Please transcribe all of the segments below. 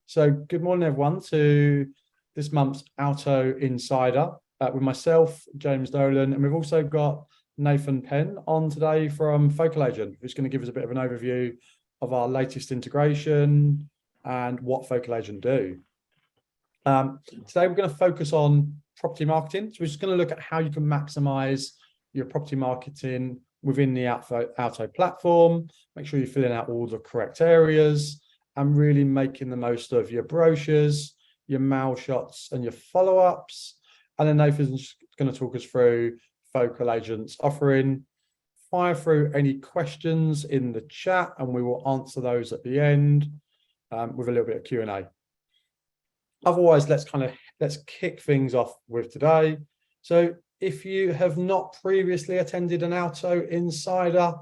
So good morning, everyone, to this month's Alto Insider with myself, James Dolan, and we've also got Nathan Penn on today from FocalAgent, who's going to give us a bit of an overview of our latest integration and what FocalAgent do. Today, we're going to focus on property marketing. So we're just going to look at how you can maximize your property marketing within the Alto platform, make sure you're filling out all the correct areas and really making the most of your brochures, your mail shots and your follow-ups. And then Nathan's going to talk us through FocalAgent's offering. Fire through any questions in the chat and we will answer those at the end with a little bit of Q&A. Otherwise, let's kick things off with today. So if you have not previously attended an Alto Insider,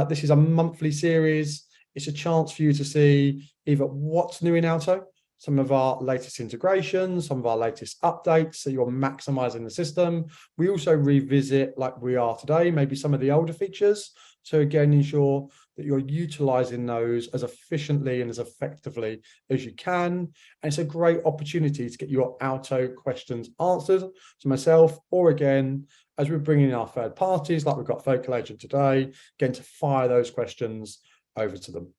this is a monthly series. It's a chance for you to see either what's new in Alto, some of our latest integrations, some of our latest updates, so you're maximizing the system. We also revisit, like we are today, maybe some of the older features. So again, ensure that you're utilizing those as efficiently and as effectively as you can. And it's a great opportunity to get your Alto questions answered to myself, or again, as we're bringing in our third parties, like we've got FocalAgent today, again, to fire those questions over to them.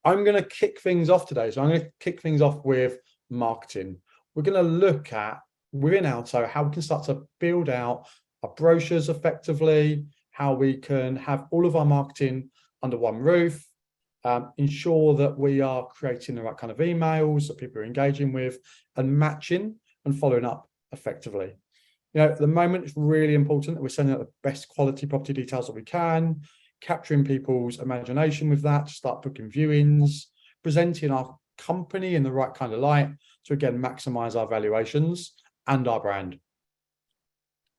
I'm going to kick things off today. So I'm going to kick things off with marketing. We're going to look at, within Alto, how we can start to build out our brochures effectively, how we can have all of our marketing under one roof, ensure that we are creating the right kind of emails that people are engaging with and matching and following up effectively. You know, at the moment, it's really important that we're sending out the best quality property details that we can, capturing people's imagination with that to start booking viewings, presenting our company in the right kind of light to, again, maximize our valuations and our brand.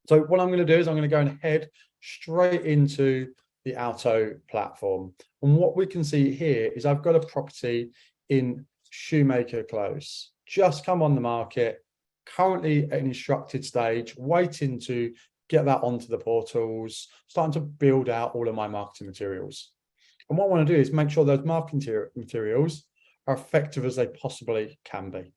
So what I'm going to do is I'm going to go and head straight into the Alto platform. And what we can see here is I've got a property in Shoemaker Close, just come on the market, currently at an instructed stage, waiting to get that onto the portals, starting to build out all of my marketing materials. And what I want to do is make sure those marketing materials are effective as they possibly can be.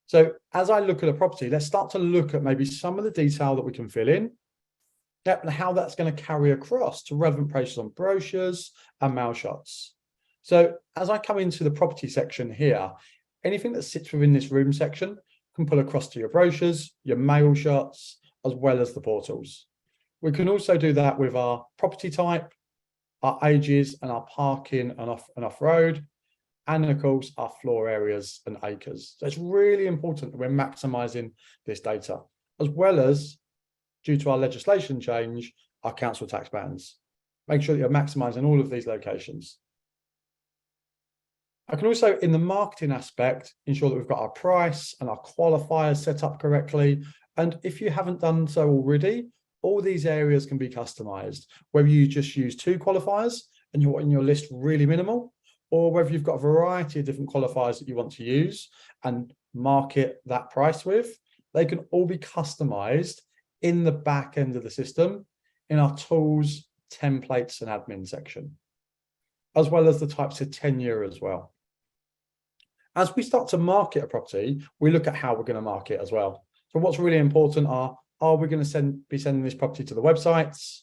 So as I look at a property, let's start to look at maybe some of the detail that we can fill in, and how that's going to carry across to relevant places on brochures and mail shots. So as I come into the property section here, anything that sits within this room section can pull across to your brochures, your mail shots, as well as the portals. We can also do that with our property type, our ages and our parking and off-road, and of course our floor areas and acres. So it's really important that we're maximizing this data, as well as, due to our legislation change, our council tax bands. Make sure that you're maximizing all of these locations. I can also, in the marketing aspect, ensure that we've got our price and our qualifiers set up correctly. And if you haven't done so already, all these areas can be customized, whether you just use 2 qualifiers and you want in your list really minimal, or whether you've got a variety of different qualifiers that you want to use and market that price with, they can all be customized in the back end of the system in our tools, templates and admin section, as well as the types of tenure as well. As we start to market a property, we look at how we're going to market as well. So what's really important are we going to be sending this property to the websites?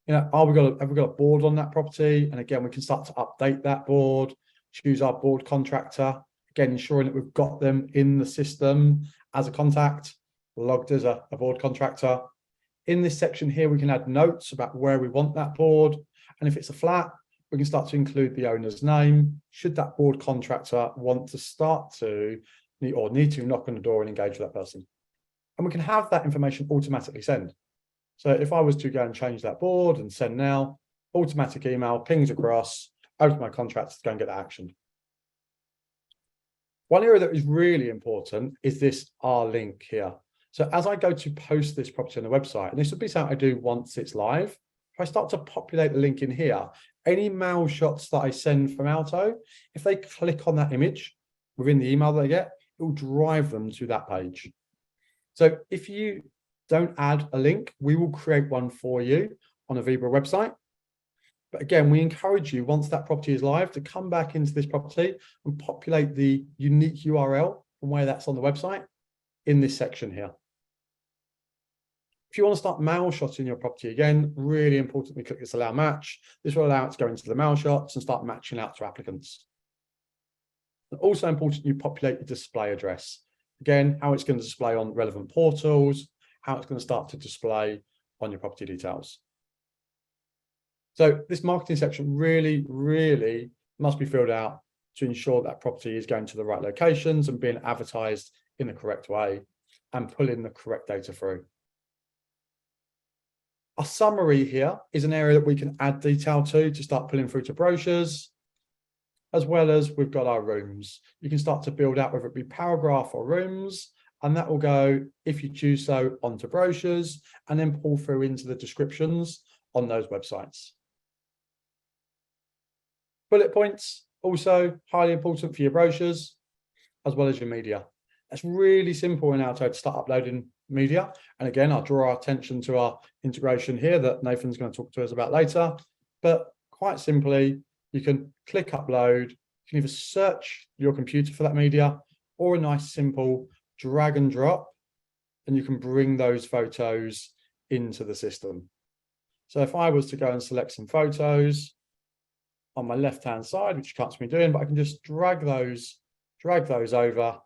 You know, have we got a board on that property? And again, we can start to update that board, choose our board contractor, again, ensuring that we've got them in the system as a contact, logged as a board contractor. In this section here, we can add notes about where we want that board. And if it's a flat, we can start to include the owner's name, should that board contractor want to start to or need to knock on the door and engage with that person. And we can have that information automatically send. So if I was to go and change that board and send now, automatic email pings across over to my contractor to go and get that action. One area that is really important is this R link here. So as I go to post this property on the website, and this would be something I do once it's live, if I start to populate the link in here, any mail shots that I send from Alto, if they click on that image within the email that they get, it will drive them to that page. So if you don't add a link, we will create one for you on a Vibra website. But again, we encourage you, once that property is live, to come back into this property and populate the unique URL from where that's on the website in this section here. If you want to start mail shotting your property, again, really importantly, click this allow match. This will allow it to go into the mail shots and start matching out to applicants. And also important, you populate your display address. Again, how it's going to display on relevant portals, how it's going to start to display on your property details. So this marketing section really must be filled out to ensure that property is going to the right locations and being advertised in the correct way and pulling the correct data through. Our summary here is an area that we can add detail to start pulling through to brochures, as well as we've got our rooms. You can start to build out whether it be paragraph or rooms, and that will go, if you choose so, onto brochures and then pull through into the descriptions on those websites. Bullet points, also highly important for your brochures, as well as your media. It's really simple in Alto to start uploading media. And again, I'll draw our attention to our integration here that Nathan's going to talk to us about later. But quite simply, you can click upload. You can either search your computer for that media or a nice simple drag and drop, and you can bring those photos into the system. So if I was to go and select some photos on my left-hand side, which you can't see me doing, but I can just drag those over.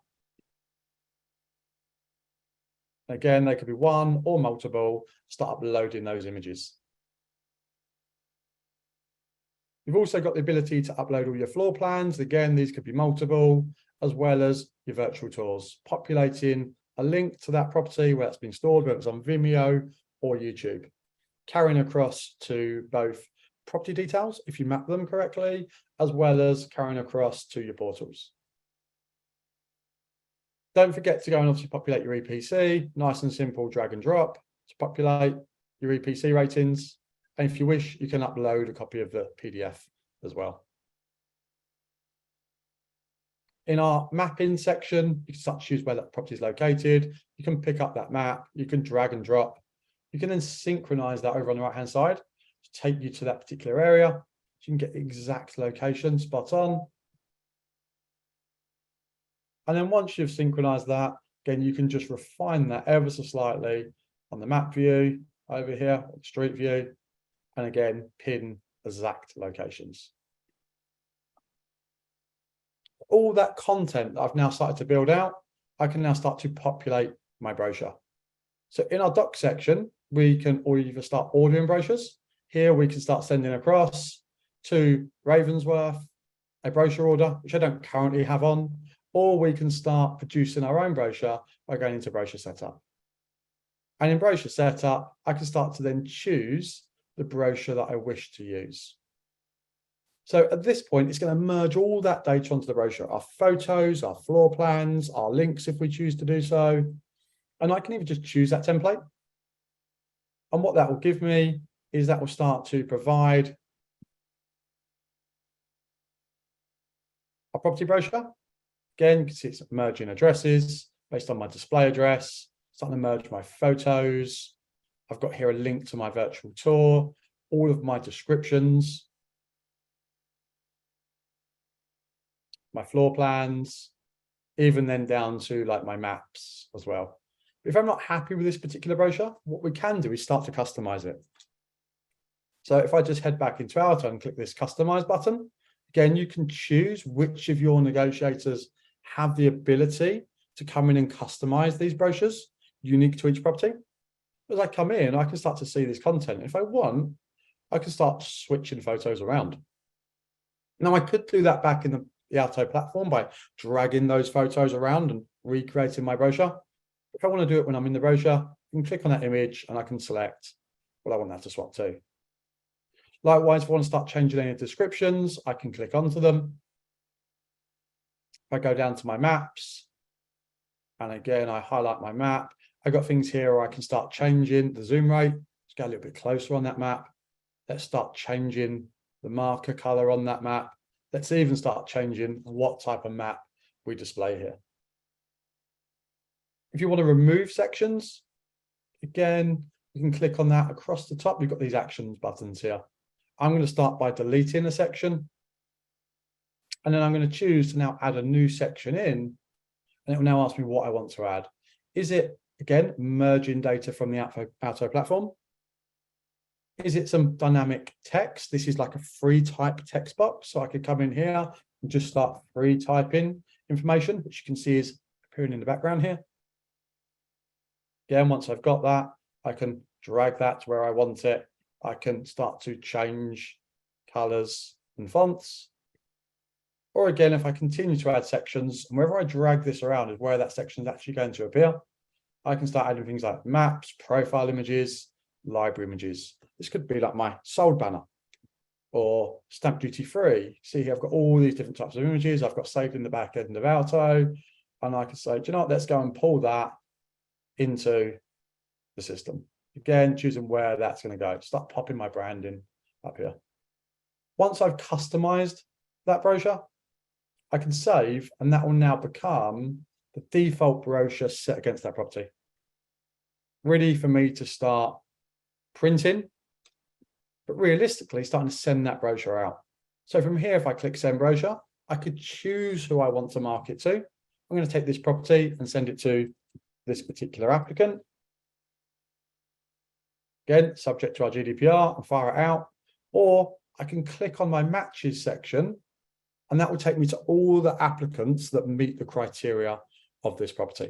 Again, they could be one or multiple, start uploading those images. You've also got the ability to upload all your floor plans. Again, these could be multiple, as well as your virtual tours, populating a link to that property where it's been stored, whether it's on Vimeo or YouTube, carrying across to both property details, if you map them correctly, as well as carrying across to your portals. Don't forget to go and obviously populate your EPC, nice and simple drag and drop to populate your EPC ratings. And if you wish, you can upload a copy of the PDF as well. In our mapping section, you can start to choose where that property is located. You can pick up that map, you can drag and drop. You can then synchronize that over on the right-hand side to take you to that particular area. So you can get the exact location spot on. And then once you've synchronized that, again, you can just refine that ever so slightly on the map view over here, street view, and again, pin exact locations. All that content that I've now started to build out, I can now start to populate my brochure. So in our doc section, we can either start ordering brochures. Here we can start sending across to Ravensworth a brochure order, which I don't currently have on, or we can start producing our own brochure by going into brochure setup. And in brochure setup, I can start to then choose the brochure that I wish to use. So at this point, it's going to merge all that data onto the brochure, our photos, our floor plans, our links if we choose to do so. And I can even just choose that template. And what that will give me is that will start to provide a property brochure. Again, you can see it's merging addresses based on my display address, starting to merge my photos. I've got here a link to my virtual tour, all of my descriptions, my floor plans, even then down to like my maps as well. If I'm not happy with this particular brochure, what we can do is start to customize it. So if I just head back into Alto and click this customize button, again, you can choose which of your negotiators have the ability to come in and customize these brochures unique to each property. As I come in, I can start to see this content. If I want, I can start switching photos around. Now, I could do that back in the Alto platform by dragging those photos around and recreating my brochure. If I want to do it when I'm in the brochure, I can click on that image and I can select what I want that to swap to. Likewise, if I want to start changing any descriptions, I can click onto them. If I go down to my maps, and again, I highlight my map, I've got things here where I can start changing the zoom rate. Let's go a little bit closer on that map. Let's start changing the marker color on that map. Let's even start changing what type of map we display here. If you want to remove sections, again, you can click on that across the top. You've got these actions buttons here. I'm going to start by deleting a section. And then I'm going to choose to now add a new section in. And it will now ask me what I want to add. Is it, again, merging data from the Alto platform? Is it some dynamic text? This is like a free type text box. So I could come in here and just start free typing information, which you can see is appearing in the background here. Again, once I've got that, I can drag that to where I want it. I can start to change colors and fonts. Or again, if I continue to add sections, and wherever I drag this around is where that section is actually going to appear. I can start adding things like maps, profile images, library images. This could be like my sold banner or stamp duty free. See here, I've got all these different types of images I've got saved in the back end of Alto. And I can say, do you know what, let's go and pull that into the system. Again, choosing where that's going to go. Start popping my branding up here. Once I've customized that brochure, I can save, and that will now become the default brochure set against that property. Ready for me to start printing, but realistically starting to send that brochure out. So from here, if I click send brochure, I could choose who I want to mark it to. I'm going to take this property and send it to this particular applicant. Again, subject to our GDPR, and fire it out. Or I can click on my matches section, and that will take me to all the applicants that meet the criteria of this property.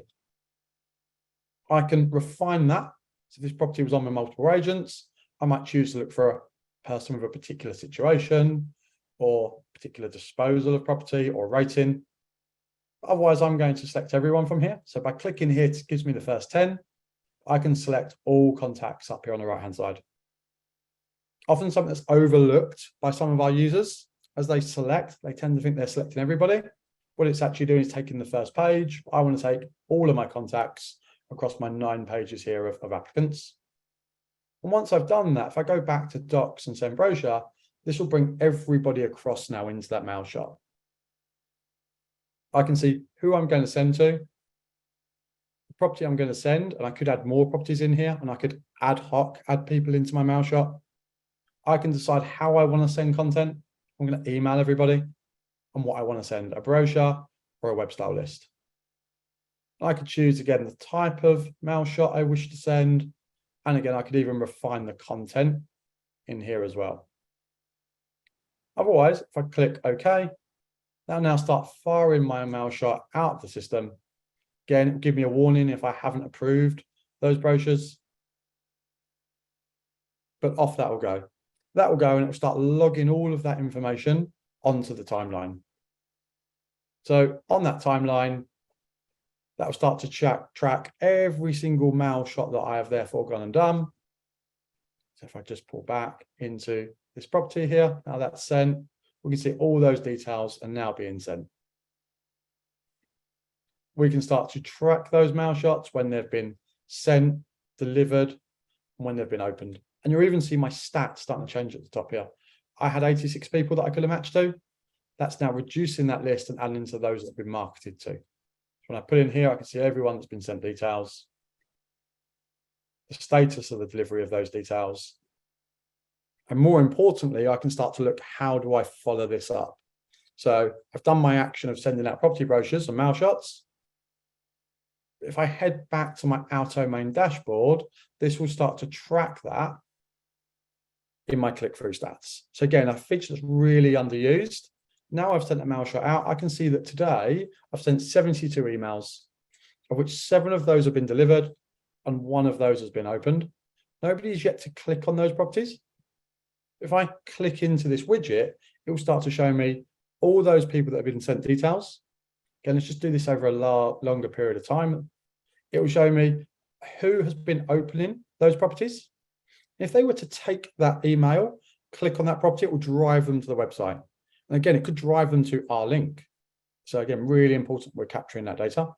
I can refine that. So if this property was on my multiple agents, I might choose to look for a person with a particular situation or particular disposal of property or rating. Otherwise, I'm going to select everyone from here. So by clicking here, it gives me the first 10. I can select all contacts up here on the right-hand side. Often something that's overlooked by some of our users. As they select, they tend to think they're selecting everybody. What it's actually doing is taking the first page. I want to take all of my contacts across my 9 pages here of applicants. And once I've done that, if I go back to docs and send brochure, this will bring everybody across now into that mail shot. I can see who I'm going to send to, the property I'm going to send, and I could add more properties in here, and I could ad hoc add people into my mail shot. I can decide how I want to send content. I'm going to email everybody and what I want to send, a brochure or a web style list. I could choose again the type of mail shot I wish to send. And again, I could even refine the content in here as well. Otherwise, if I click OK, that'll now start firing my mail shot out of the system. Again, it will give me a warning if I haven't approved those brochures. But off that will go. That will go and it will start logging all of that information onto the timeline. So on that timeline, that will start to track every single mail shot that I have therefore gone and done. So if I just pull back into this property here, now that's sent, we can see all those details are now being sent. We can start to track those mail shots when they've been sent, delivered, and when they've been opened. And you'll even see my stats starting to change at the top here. I had 86 people that I could have matched to. That's now reducing that list and adding to those that have been marketed to. When I put in here, I can see everyone that's been sent details, the status of the delivery of those details. And more importantly, I can start to look, how do I follow this up? So I've done my action of sending out property brochures and mail shots. If I head back to my Alto main dashboard, this will start to track that in my click-through stats. So again, a feature that's really underused. Now I've sent a mail shot out, I can see that today I've sent 72 emails, of which 7 of those have been delivered and 1 of those has been opened. Nobody's yet to click on those properties. If I click into this widget, it will start to show me all those people that have been sent details. Again, let's just do this over a longer period of time. It will show me who has been opening those properties. If they were to take that email, click on that property, it will drive them to the website. And again, it could drive them to our link. So again, really important we're capturing that data.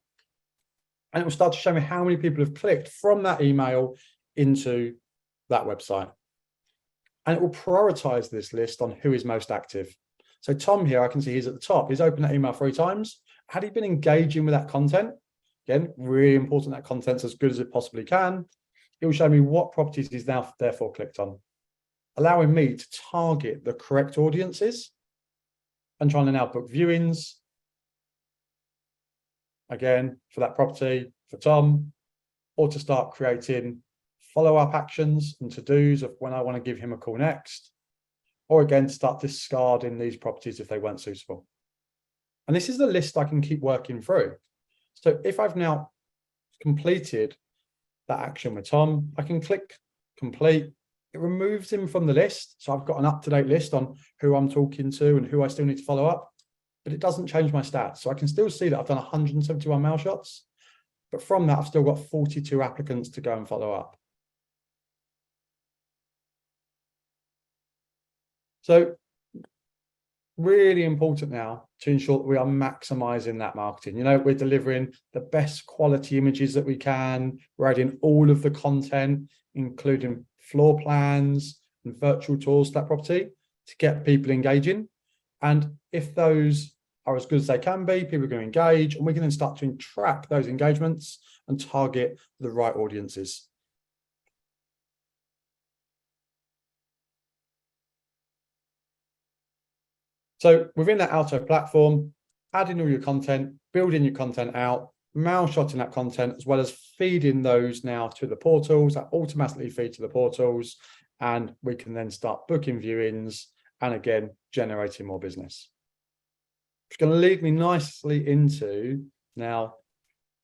And it will start to show me how many people have clicked from that email into that website. And it will prioritize this list on who is most active. So Tom here, I can see he's at the top. He's opened that email 3 times. Had he been engaging with that content? Again, really important that content's as good as it possibly can. It will show me what properties he's now therefore clicked on. allowing me to target the correct audiences and trying to now book viewings, again, for that property, for Tom, or to start creating follow-up actions and to-dos of when I want to give him a call next, or again, start discarding these properties if they weren't suitable. And this is the list I can keep working through. So if I've now completed that action with Tom, I can click complete. It removes him from the list. So I've got an up-to-date list on who I'm talking to and who I still need to follow up, but it doesn't change my stats. So I can still see that I've done 171 mail shots, but from that, I've still got 42 applicants to go and follow up. So really important now to ensure that we are maximizing that marketing. You know, we're delivering the best quality images that we can. We're adding all of the content, including floor plans and virtual tours to that property to get people engaging. And if those are as good as they can be, people are going to engage, and we can then start to track those engagements and target the right audiences. So within that Alto platform, adding all your content, building your content out, mail shotting that content, as well as feeding those now to the portals that automatically feed to the portals. And we can then start booking viewings and again, generating more business. It's going to lead me nicely into now,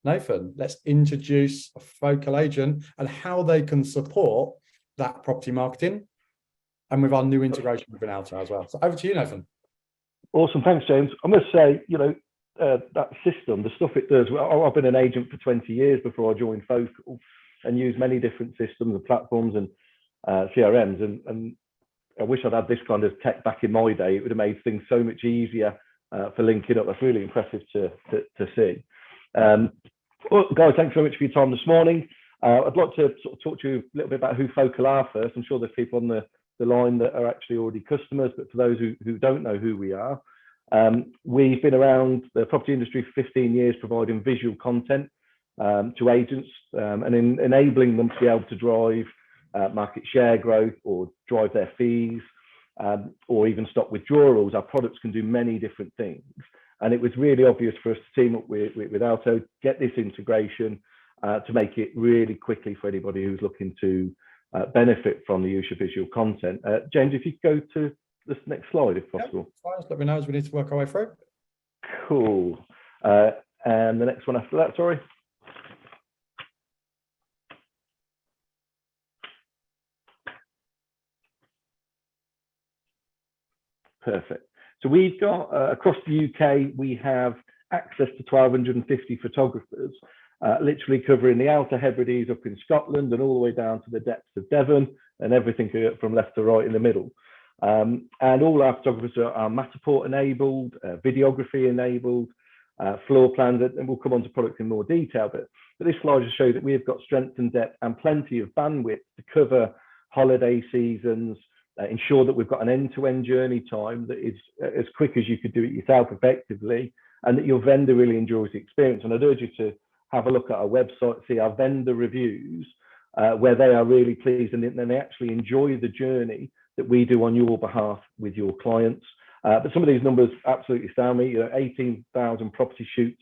Nathan, let's introduce a FocalAgent and how they can support that property marketing and with our new integration with Alto as well. So over to you, Nathan. Awesome, thanks, James. I must say, you know, that system, the stuff it does, I've been an agent for 20 years before I joined Focal and used many different systems and platforms and CRMs. And I wish I'd had this kind of tech back in my day. It would have made things so much easier for linking up. That's really impressive to see. Well, guys, thanks very much for your time this morning. I'd like to sort of talk to you a little bit about who Focal are first. I'm sure there's people on the line that are actually already customers, but for those who don't know who we are, we've been around the property industry for 15 years, providing visual content to agents and enabling them to be able to drive market share growth or drive their fees or even stop withdrawals. Our products can do many different things. And it was really obvious for us to team up with Alto, get this integration to make it really quickly for anybody who's looking to benefit from the use of visual content. James, if you could go to this next slide, if possible. Yep, let me know as we need to work our way through. Cool. And the next one after that, sorry. Perfect. So we've got, across the UK, we have access to 1,250 photographers, literally covering the Outer Hebrides up in Scotland and all the way down to the depths of Devon and everything from left to right in the middle. And all our photographers are Matterport enabled, videography enabled, floor plans, and we'll come on to products in more detail. But this slide just shows that we've got strength and depth and plenty of bandwidth to cover holiday seasons, ensure that we've got an end-to-end journey time that is as quick as you could do it yourself effectively, and that your vendor really enjoys the experience. And I'd urge you to have a look at our website, see our vendor reviews, where they are really pleased and they actually enjoy the journey that we do on your behalf with your clients. But some of these numbers absolutely astound me. You know, 18,000 property shoots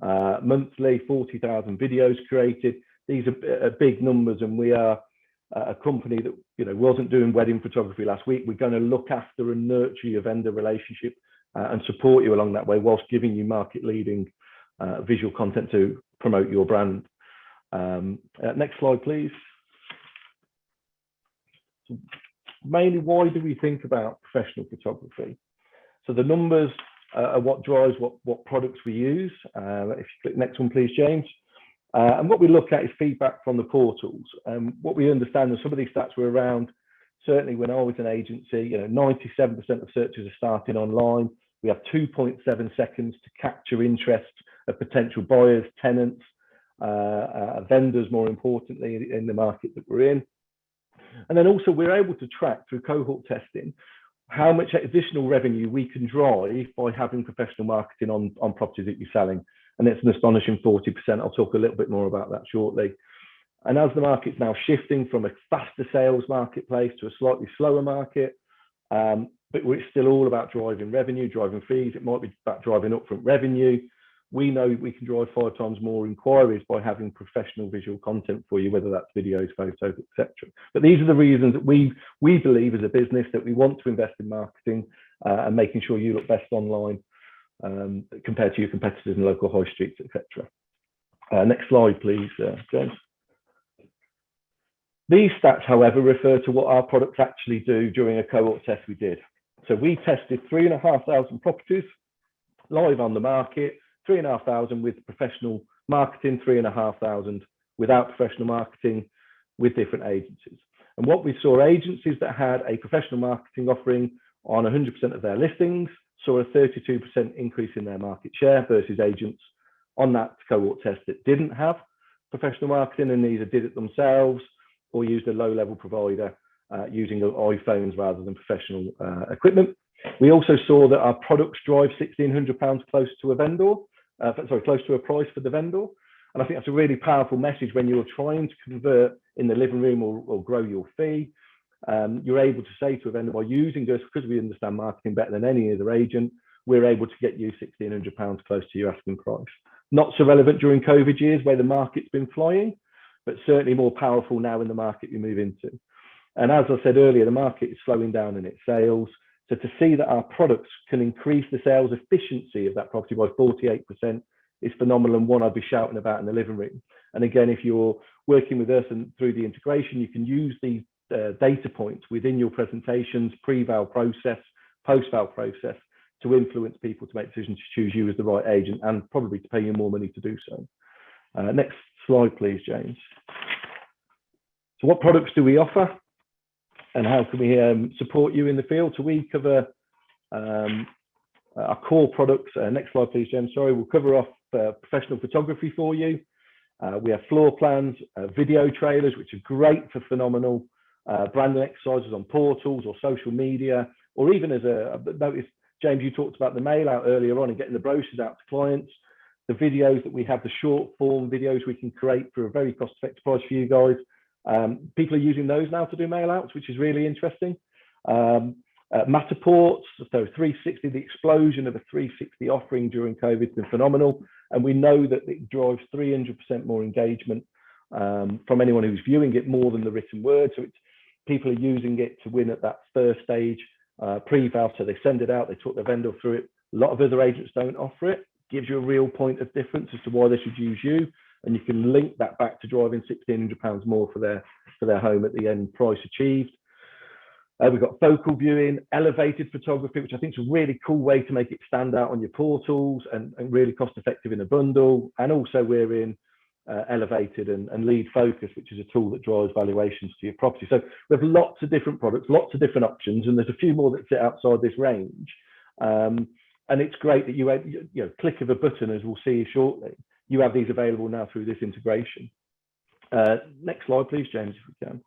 monthly, 40,000 videos created. These are big numbers, and we are a company that, you know, wasn't doing wedding photography last week. We're going to look after and nurture your vendor relationship and support you along that way, whilst giving you market leading visual content to promote your brand. Next slide, please. So mainly, why do we think about professional photography? So the numbers are what drives what products we use. If you click next one, please, James. And what we look at is feedback from the portals. What we understand, and some of these stats were around, certainly when I was an agency, you know, 97% of searches are starting online. We have 2.7 seconds to capture interest of potential buyers, tenants, vendors, more importantly, in the market that we're in. And then also we're able to track through cohort testing how much additional revenue we can drive by having professional marketing on properties that you're selling. And it's an astonishing 40%. I'll talk a little bit more about that shortly. And as the market's now shifting from a faster sales marketplace to a slightly slower market, but it's still all about driving revenue, driving fees. It might be about driving upfront revenue. We know we can drive 5 times more inquiries by having professional visual content for you, whether that's videos, photos, etc. But these are the reasons that we believe as a business that we want to invest in marketing and making sure you look best online compared to your competitors in local high streets, etc. Next slide, please, James. These stats, however, refer to what our products actually do during a cohort test we did. So we tested 3,500 properties live on the market, 3,500 with professional marketing, 3,500 without professional marketing with different agencies. And what we saw, agencies that had a professional marketing offering on 100% of their listings saw a 32% increase in their market share versus agents on that cohort test that didn't have professional marketing and either did it themselves or used a low-level provider using iPhones rather than professional equipment. We also saw that our products drive £1,600 close to a vendor, close to a price for the vendor. And I think that's a really powerful message when you're trying to convert in the living room or grow your fee. You're able to say to a vendor, by using us, because we understand marketing better than any other agent, we're able to get you £1,600 close to your asking price. Not so relevant during COVID years where the market's been flying, but certainly more powerful now in the market we move into. And as I said earlier, the market is slowing down in its sales. So to see that our products can increase the sales efficiency of that property by 48% is phenomenal, and one I'd be shouting about in the living room. And again, if you're working with us and through the integration, you can use these data points within your presentations, pre-val process, post-val process, to influence people to make decisions to choose you as the right agent and probably to pay you more money to do so. Next slide, please, James. So what products do we offer and how can we support you in the field? So we cover our core products. Next slide, please, James. Sorry, we'll cover off professional photography for you. We have floor plans, video trailers, which are great for phenomenal branding exercises on portals or social media, or even as notice, James, you talked about the mail out earlier on and getting the brochures out to clients. The videos that we have, the short form videos we can create for a very cost effective price for you guys. People are using those now to do mail outs, which is really interesting. Matterports, so 360, the explosion of a 360 offering during COVID has been phenomenal. And we know that it drives 300% more engagement from anyone who's viewing it more than the written word. So it's, people are using it to win at that first stage pre-val. So they send it out, they talk the vendor through it. A lot of other agents don't offer it. Gives you a real point of difference as to why they should use you. And you can link that back to driving £1,600 more for their home at the end price achieved. We've got focal viewing, elevated photography, which I think is a really cool way to make it stand out on your portals and really cost effective in a bundle. And also we're in elevated and lead focus, which is a tool that drives valuations to your property. So we have lots of different products, lots of different options, and there's a few more that sit outside this range. And it's great that you know, click of a button, as we'll see shortly, you have these available now through this integration. Next slide, please, James, if we can.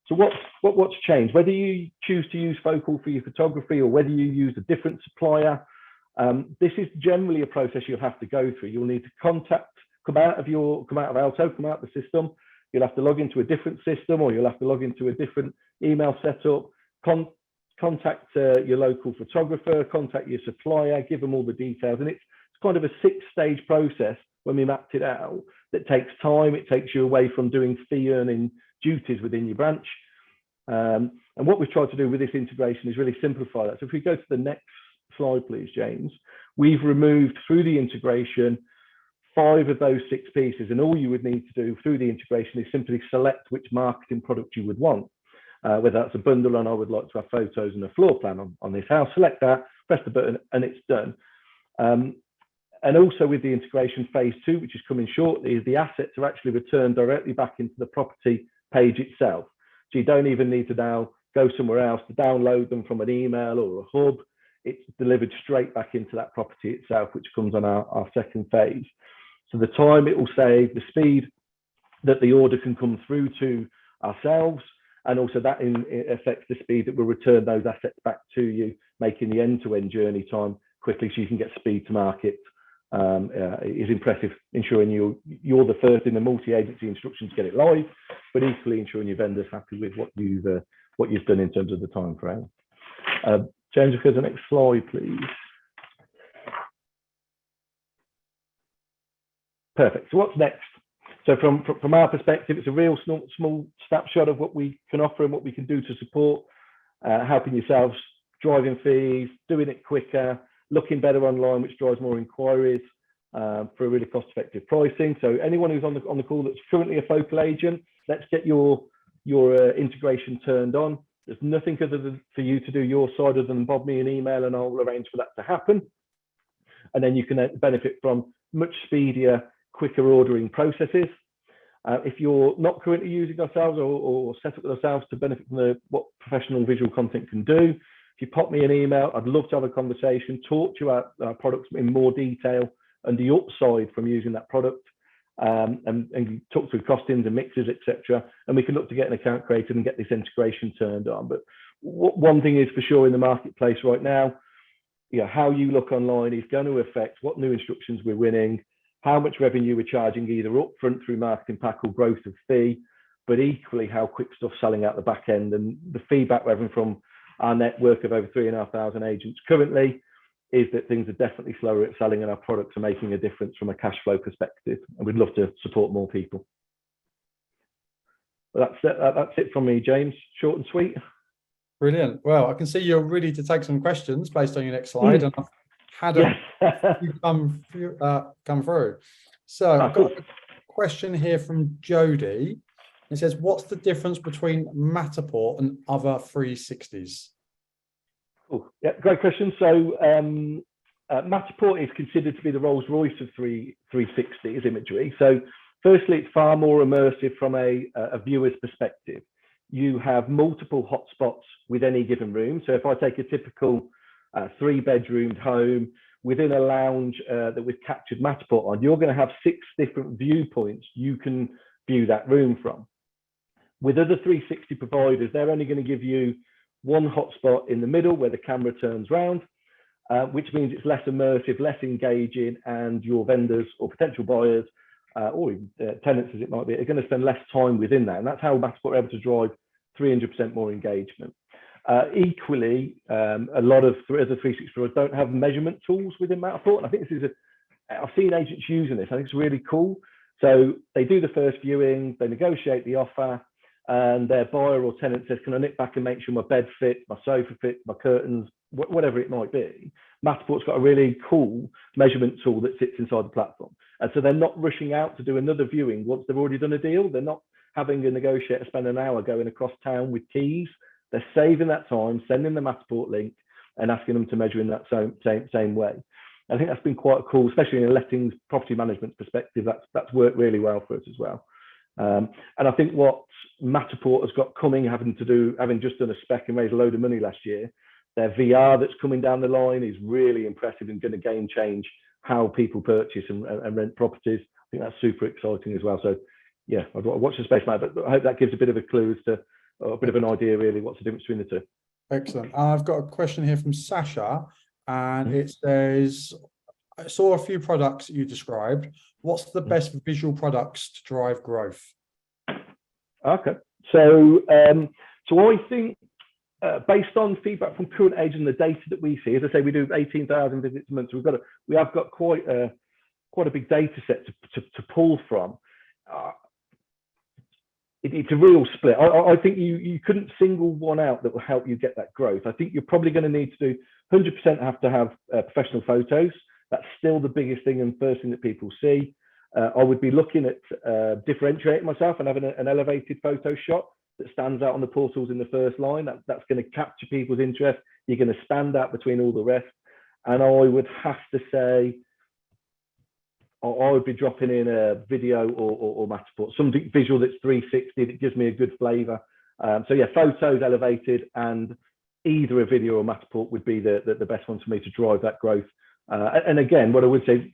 So what's changed? Whether you choose to use Focal for your photography or whether you use a different supplier, this is generally a process you'll have to go through. You'll need to come out of Alto, come out of the system. You'll have to log into a different system, or you'll have to log into a different email setup. Contact your local photographer, contact your supplier, give them all the details, and it's kind of a 6-stage process when we mapped it out that takes time. It takes you away from doing fee earning duties within your branch. And what we've tried to do with this integration is really simplify that. So if we go to the next slide, please, James, we've removed through the integration 5 of those 6 pieces, and all you would need to do through the integration is simply select which marketing product you would want. Whether that's a bundle and I would like to have photos and a floor plan on this house, select that, press the button, and it's done. And also with the integration phase 2, which is coming shortly, is the assets are actually returned directly back into the property page itself. So you don't even need to now go somewhere else to download them from an email or a hub. It's delivered straight back into that property itself, which comes on our second phase. So the time it will save, the speed that the order can come through to ourselves, and also that affects the speed that we'll return those assets back to you, making the end-to-end journey time quickly so you can get speed to market is impressive, ensuring you're the first in the multi-agency instruction to get it live, but equally ensuring your vendor's happy with what you've done in terms of the time frame. James, if there's the next slide, please. Perfect. So what's next? So from our perspective, it's a real small snapshot of what we can offer and what we can do to support helping yourselves, driving fees, doing it quicker, looking better online, which drives more inquiries for a really cost-effective pricing. So anyone who's on the call that's currently a FocalAgent, let's get your integration turned on. There's nothing other than for you to do your side other than bob me an email and I'll arrange for that to happen. And then you can benefit from much speedier, quicker ordering processes. If you're not currently using ourselves or set up with ourselves to benefit from what professional visual content can do, if you pop me an email, I'd love to have a conversation, talk to you about our products in more detail and the upside from using that product, and talk through costings and mixes, etc. And we can look to get an account created and get this integration turned on. But one thing is for sure in the marketplace right now, how you look online is going to affect what new instructions we're winning, how much revenue we're charging either upfront through marketing pack or growth of fee, but equally how quick stuff's selling out the back end. And the feedback we're having from our network of over 3,500 agents currently is that things are definitely slower at selling and our products are making a difference from a cash flow perspective. And we'd love to support more people. But that's it from me, James. Short and sweet. Brilliant. Well, I can see you're ready to take some questions based on your next slide. And I've had a few come through. So I've got a question here from Jody. It says, what's the difference between Matterport and other 360s? Cool. Yeah, great question. So Matterport is considered to be the Rolls Royce of 360s imagery. So firstly, it's far more immersive from a viewer's perspective. You have multiple hotspots with any given room. So if I take a typical 3-bedroomed home within a lounge that we've captured Matterport on, you're going to have 6 different viewpoints you can view that room from. With other 360 providers, they're only going to give you one hotspot in the middle where the camera turns round, which means it's less immersive, less engaging, and your vendors or potential buyers or even tenants, as it might be, are going to spend less time within that. And that's how Matterport are able to drive 300% more engagement. Equally, a lot of other 360 providers don't have measurement tools within Matterport. And I think this is I've seen agents using this. I think it's really cool. So they do the first viewing, they negotiate the offer, and their buyer or tenant says, can I nip back and make sure my bed fits, my sofa fits, my curtains, whatever it might be. Matterport's got a really cool measurement tool that sits inside the platform. And so they're not rushing out to do another viewing once they've already done a deal. They're not having a negotiator spend an hour going across town with keys. They're saving that time, sending the Matterport link and asking them to measure in that same way. I think that's been quite cool, especially in a lettings property management perspective. That's worked really well for us as well. And I think what Matterport has got coming, having just done a spec and raised a load of money last year, their VR that's coming down the line is really impressive and going to game change how people purchase and rent properties. I think that's super exciting as well. So yeah, I'd watch the space, man, but I hope that gives a bit of a clue as to a bit of an idea really what's the difference between the two. Excellent. I've got a question here from Sasha, and it says, I saw a few products that you described. What's the best visual products to drive growth? Okay, so I think based on feedback from current agents and the data that we see, as I say, we do 18,000 visits a month. So we have got quite a big data set to pull from. It's a real split. I think you couldn't single one out that will help you get that growth. I think you're probably going to need to do 100% have to have professional photos. That's still the biggest thing and first thing that people see. I would be looking at differentiating myself and having an elevated photo shot that stands out on the portals in the first line. That's going to capture people's interest. You're going to stand out between all the rest. And I would have to say, I would be dropping in a video or Matterport, something visual that's 360 that gives me a good flavour. So yeah, photos elevated, and either a video or Matterport would be the best one for me to drive that growth. And again, what I would say,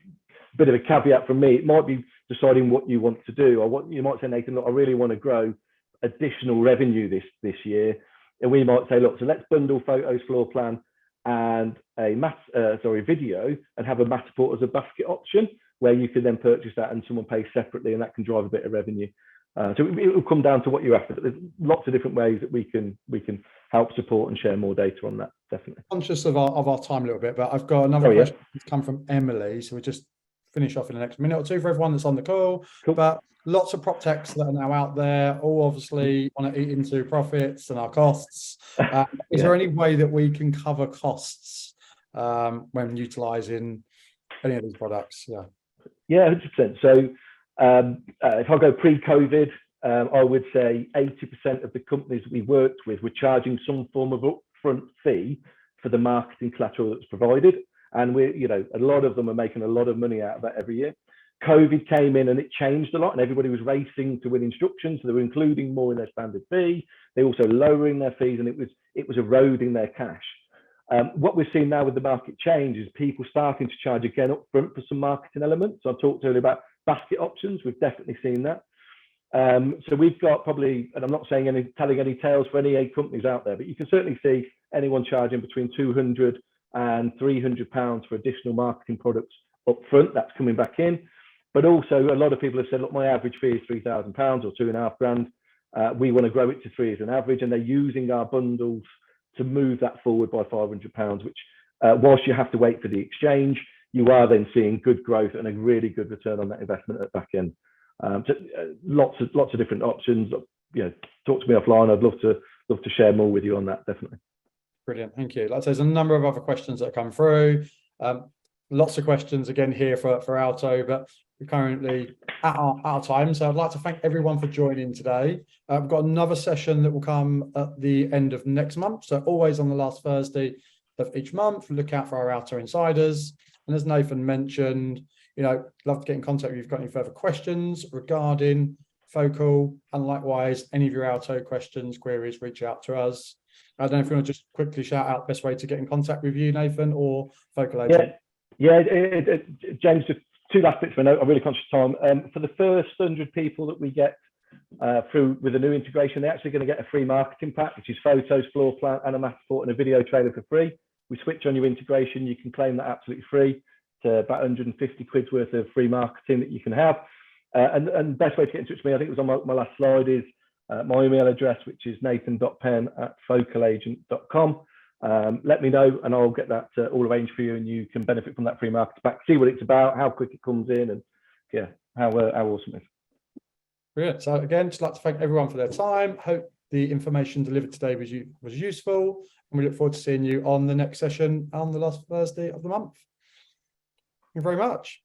a bit of a caveat from me, it might be deciding what you want to do. Or you might say, Nathan, look, I really want to grow additional revenue this year. And we might say, look, so let's bundle photos, floor plan, and a video, and have a Matterport as a basket option, where you can then purchase that and someone pays separately, and that can drive a bit of revenue. So it will come down to what you're after. But there's lots of different ways that we can help support and share more data on that. Definitely. Conscious of our time a little bit, but I've got another question that's come from Emily. So we just finish off in the next minute or two for everyone that's on the call. Cool. But lots of prop techs that are now out there, all obviously want to eat into profits and our costs. Is there any way that we can cover costs when utilizing any of these products? Yeah, 100%. So if I go pre-COVID, I would say 80% of the companies we worked with were charging some form of upfront fee for the marketing collateral that's provided. And a lot of them are making a lot of money out of that every year. COVID came in and it changed a lot, and everybody was racing to win instructions. So they were including more in their standard fee. They also lowering their fees, and it was eroding their cash. What we're seeing now with the market change is people starting to charge again up front for some marketing elements. So I talked earlier about basket options. We've definitely seen that. So we've got probably, and I'm not telling any tales for any companies out there, but you can certainly see anyone charging between £200 and £300 for additional marketing products up front. That's coming back in. But also a lot of people have said, look, my average fee is £3,000 or £2,500. We want to grow it to £3,000 as an average, and they're using our bundles to move that forward by £500, which whilst you have to wait for the exchange, you are then seeing good growth and a really good return on that investment at the back end. So lots of different options. Talk to me offline. I'd love to share more with you on that. Definitely. Brilliant, thank you. Like I say, there's a number of other questions that have come through. Lots of questions again here for Alto, but we're currently at our time. So I'd like to thank everyone for joining today. We've got another session that will come at the end of next month. So always on the last Thursday of each month, look out for our Alto Insiders. And as Nathan mentioned, love to get in contact if you've got any further questions regarding Focal, and likewise, any of your Alto questions, queries, reach out to us. I don't know if you want to just quickly shout out the best way to get in contact with you, Nathan, or FocalAgent. Yeah, James, just two last bits for a note. I'm really conscious of time. For the first 100 people that we get through with a new integration, they're actually going to get a free marketing pack, which is photos, floor plan, and a Matterport and a video trailer for free. We switch on your integration. You can claim that absolutely free to about 150 quid's worth of free marketing that you can have. And the best way to get in touch with me, I think it was on my last slide, is my email address, which is nathan.penn@focalagent.com. Let me know and I'll get that all arranged for you, and you can benefit from that free market pack, see what it's about, how quick it comes in, and how awesome it is. Brilliant. So again, just like to thank everyone for their time. Hope the information delivered today was useful, and we look forward to seeing you on the next session on the last Thursday of the month. Thank you very much.